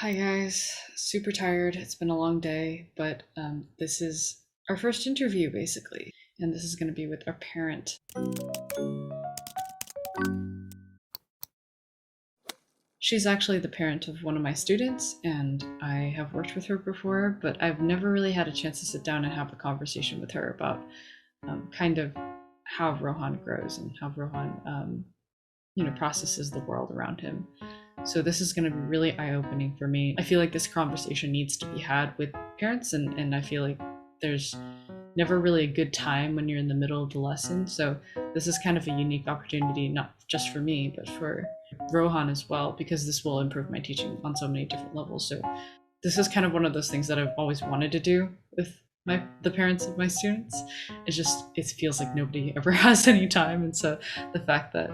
Hi guys, super tired. It's been a long day, but this is our first interview basically, and this is going to be with our parent. She's actually the parent of one of my students, and I have worked with her before, but I've never really had a chance to sit down and have a conversation with her about kind of how Rohan grows and how Rohan, processes the world around him. So this is going to be really eye-opening for me. I feel like this conversation needs to be had with parents, and I feel like there's never really a good time when you're in the middle of the lesson. So this is kind of a unique opportunity, not just for me, but for Rohan as well, because this will improve my teaching on so many different levels. So this is kind of one of those things that I've always wanted to do with the parents of my students. It feels like nobody ever has any time, and so the fact that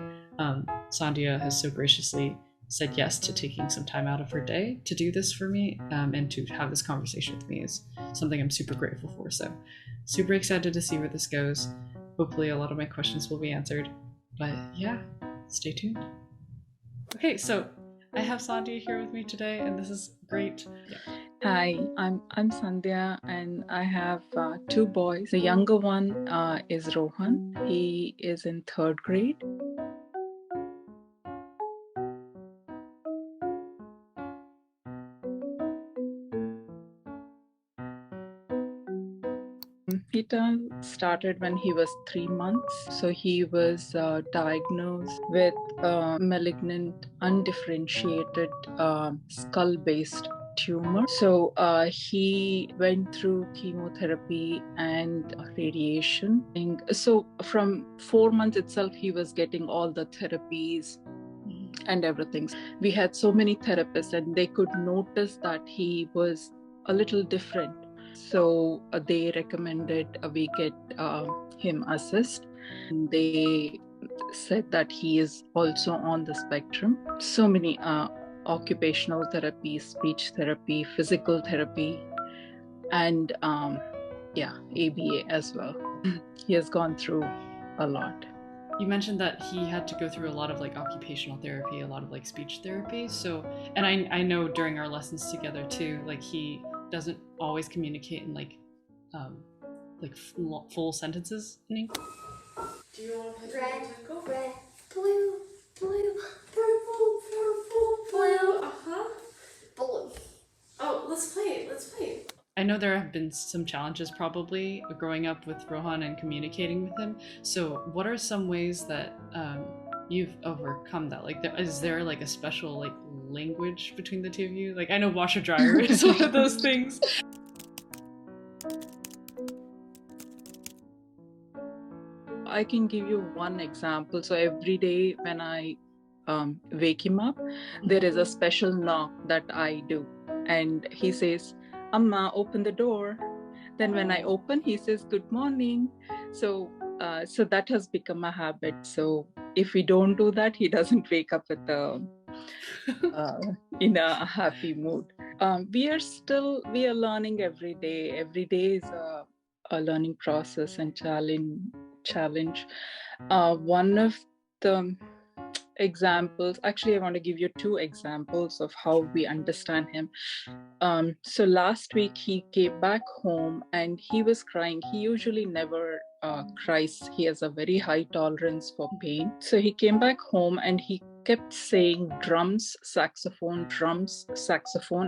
Sandhya has so graciously said yes to taking some time out of her day to do this for me, and to have this conversation with me is something I'm super grateful for. So super excited to see where this goes. Hopefully a lot of my questions will be answered, but yeah, stay tuned. Okay, so I have Sandhya here with me today, and this is great. Yeah. Hi, I'm Sandhya, and I have two boys. The younger one is Rohan. He is in third grade. He started when he was 3 months. So he was diagnosed with malignant, undifferentiated skull-based tumor. So he went through chemotherapy and radiation. So from 4 months itself, he was getting all the therapies and everything. We had so many therapists, and they could notice that he was a little different. So they recommended we get him assessed. They said that he is also on the spectrum. So many occupational therapy, speech therapy, physical therapy, and ABA as well. He has gone through a lot. You mentioned that he had to go through a lot of like occupational therapy, a lot of like speech therapy. So, and I know during our lessons together too, like he doesn't always communicate in like full sentences in English. Do you want to play red, red, blue, blue, purple, purple, blue. Blue. Oh, let's play. Let's play. I know there have been some challenges probably growing up with Rohan and communicating with him. So, what are some ways that you've overcome that? Like, is there like a special like language between the two of you? Like, I know washer dryer is one of those things. I can give you one example. So every day when I wake him up, there is a special knock that I do. And he says, Amma, open the door. Then when I open, he says, good morning. So that has become a habit. So if we don't do that, he doesn't wake up with in a happy mood. We are learning every day. Every day is a learning process and challenge. One of the examples, actually I want to give you two examples of how we understand him. So last week he came back home and he was crying. He usually never cries. He has a very high tolerance for pain. So he came back home and he kept saying drums, saxophone,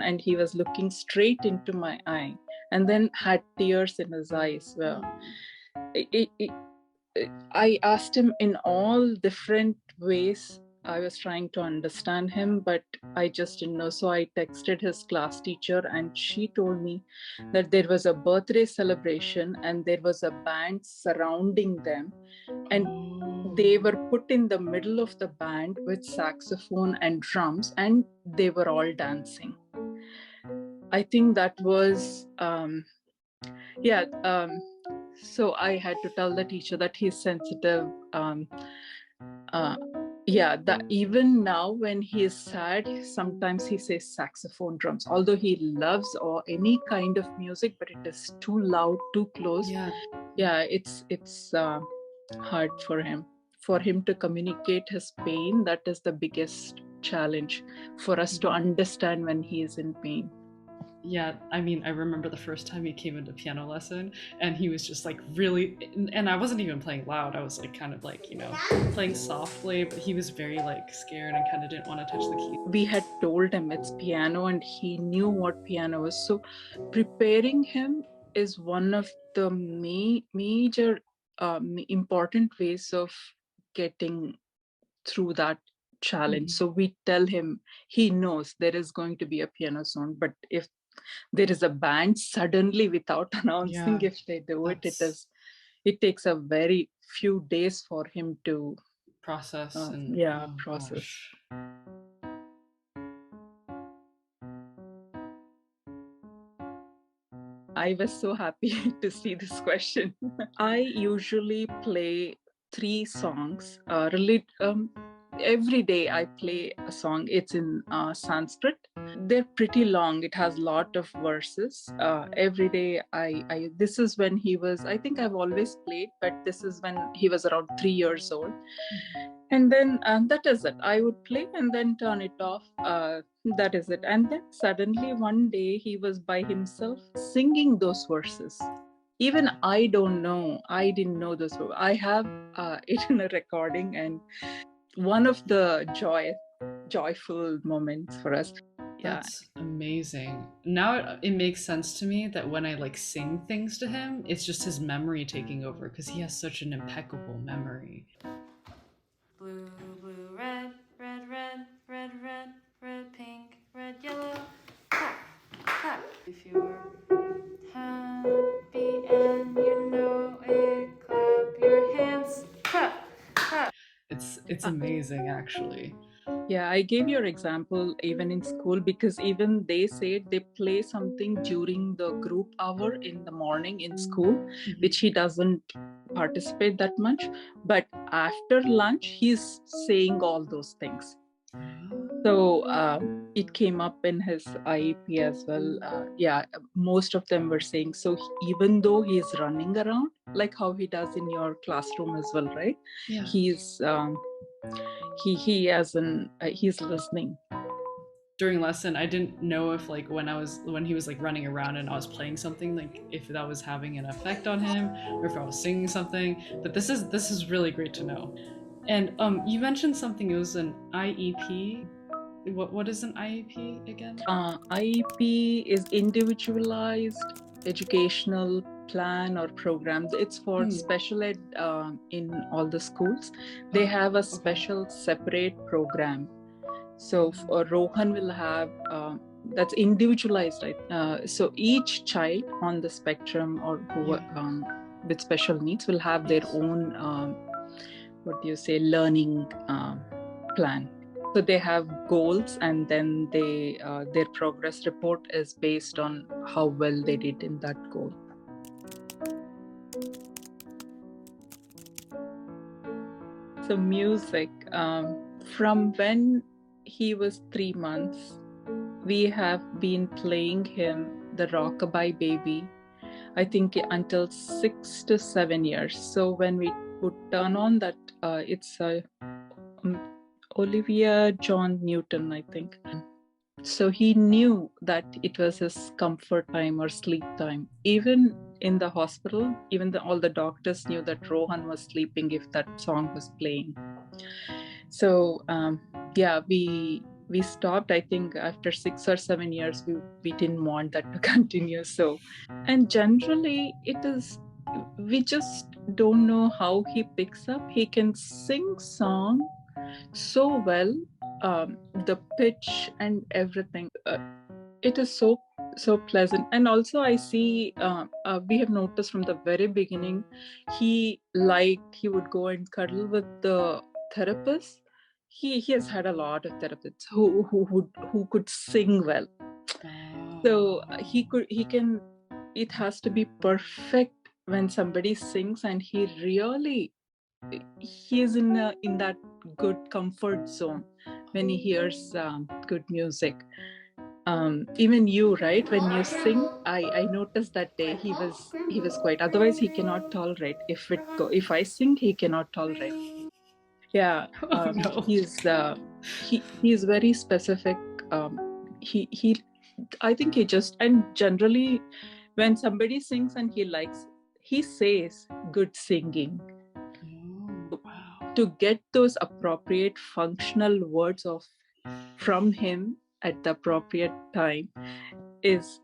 and he was looking straight into my eye and then had tears in his eyes. I asked him in all different ways. I was trying to understand him, but I just didn't know. So I texted his class teacher and she told me that there was a birthday celebration and there was a band surrounding them. And they were put in the middle of the band with saxophone and drums, and they were all dancing. I think that was, so I had to tell the teacher that he's sensitive. That even now when he is sad, sometimes he says saxophone, drums, although he loves or any kind of music, but it is too loud, too close. It's hard for him to communicate his pain. That is the biggest challenge for us to understand when he is in pain. Yeah, I mean, I remember the first time he came into piano lesson and he was just like really, and I wasn't even playing loud. I was like kind of like, playing softly, but he was very like scared and kind of didn't want to touch the key. We had told him it's piano and he knew what piano was. So preparing him is one of the major important ways of getting through that challenge. So we tell him, he knows there is going to be a piano sound, but if there is a band suddenly without announcing, if they do it, it takes a very few days for him to process process. Gosh. I was so happy to see this question. I usually play 3 songs. Every day I play a song. It's in Sanskrit. They're pretty long. It has a lot of verses. Every day I this is when he was, I think I've always played, but this is when he was around 3 years old. And then that is it. I would play and then turn it off. That is it. And then suddenly one day he was by himself singing those verses. Even I don't know. I didn't know those. I have it in a recording, and one of the joyful moments for us. That's amazing. Now it makes sense to me that when I like sing things to him, it's just his memory taking over because he has such an impeccable memory. Blue, blue, red, red, red, red, red, red, pink, red, yellow. Clap, clap. If you're happy and you know it, clap your hands. Clap, clap. It's amazing, actually. Yeah, I gave your example even in school because even they said they play something during the group hour in the morning in school, which he doesn't participate that much. But after lunch, he's saying all those things. So it came up in his IEP as well. Most of them were saying, so even though he's running around, like how he does in your classroom as well, right? Yeah. He's he's listening. During lesson, I didn't know if like when he was like running around and I was playing something, like if that was having an effect on him or if I was singing something. But this is really great to know. And you mentioned something. It was an IEP. What is an IEP again? IEP is individualized educational plan or program. It's for special ed in all the schools. They have a special separate program. So Rohan will have that's individualized. So each child on the spectrum or who with special needs will have their own learning plan. So they have goals, and then their progress report is based on how well they did in that goal. So music, from when he was 3 months, we have been playing him the Rockabye Baby, I think until 6 to 7 years. So when we would turn on that, it's Olivia John Newton, I think. So he knew that it was his comfort time or sleep time. Even in the hospital, all the doctors knew that Rohan was sleeping if that song was playing. So we stopped. I think after 6 or 7 years, we didn't want that to continue. So, and generally we just don't know how he picks up. He can sing song so well, the pitch and everything. It is so pleasant. And also I see we have noticed from the very beginning, he would go and cuddle with the therapist. He has had a lot of therapists who could sing well. So it has to be perfect when somebody sings, and he is in that good comfort zone when he hears good music. Even you, right? When you sing, I noticed that day he was quiet. Otherwise, he cannot tolerate. If I sing, he cannot tolerate. Yeah, Oh no. he's very specific. He I think he just, and generally when somebody sings and he says good singing. Oh, wow. To get those appropriate functional words from him at the appropriate time is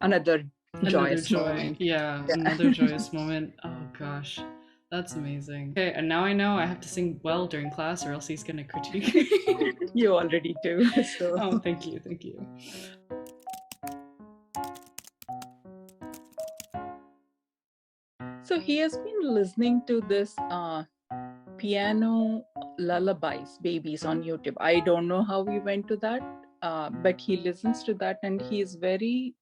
another joyous moment. Yeah, another joyous moment. Oh gosh, that's amazing. Okay, and now I know I have to sing well during class, or else he's gonna critique me. You already do. So Oh, thank you, thank you. so he has been listening to this piano lullabies, babies on YouTube. I don't know how we went to that, but he listens to that, and he's very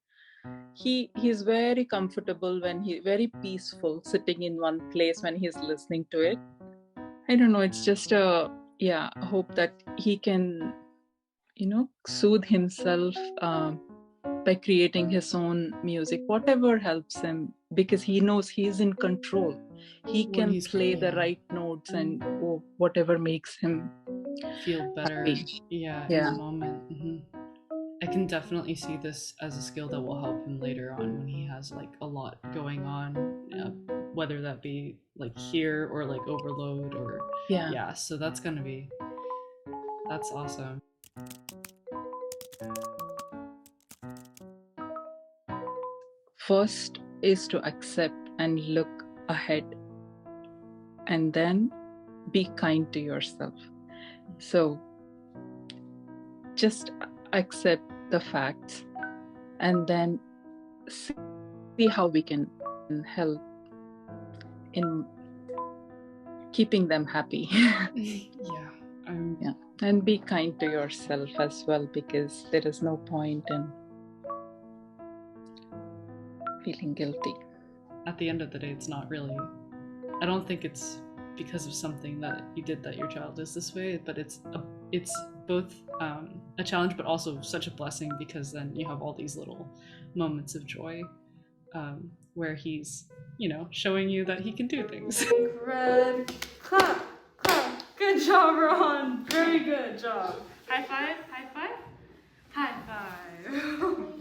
comfortable when very peaceful sitting in one place when he's listening to it. I don't know. It's just a hope that he can soothe himself by creating his own music, whatever helps him, because he knows he's in control. He When can he's play the playing. right notes and whatever makes him Feel better. happy. Yeah, in Yeah. the moment. I can definitely see this as a skill that will help him later on when he has like a lot going on, whether that be like here or like overload or Yeah. So that's awesome. First is to accept and look ahead, and then be kind to yourself. So just accept the facts and then see how we can help in keeping them happy. Yeah. And be kind to yourself as well, because there is no point in feeling guilty. At the end of the day, it's not really, I don't think it's because of something that you did that your child is this way, but it's both a challenge but also such a blessing, because then you have all these little moments of joy where he's showing you that he can do things. Red, clap, clap. Good job, Rohan. Very good job. High five, high five, high five.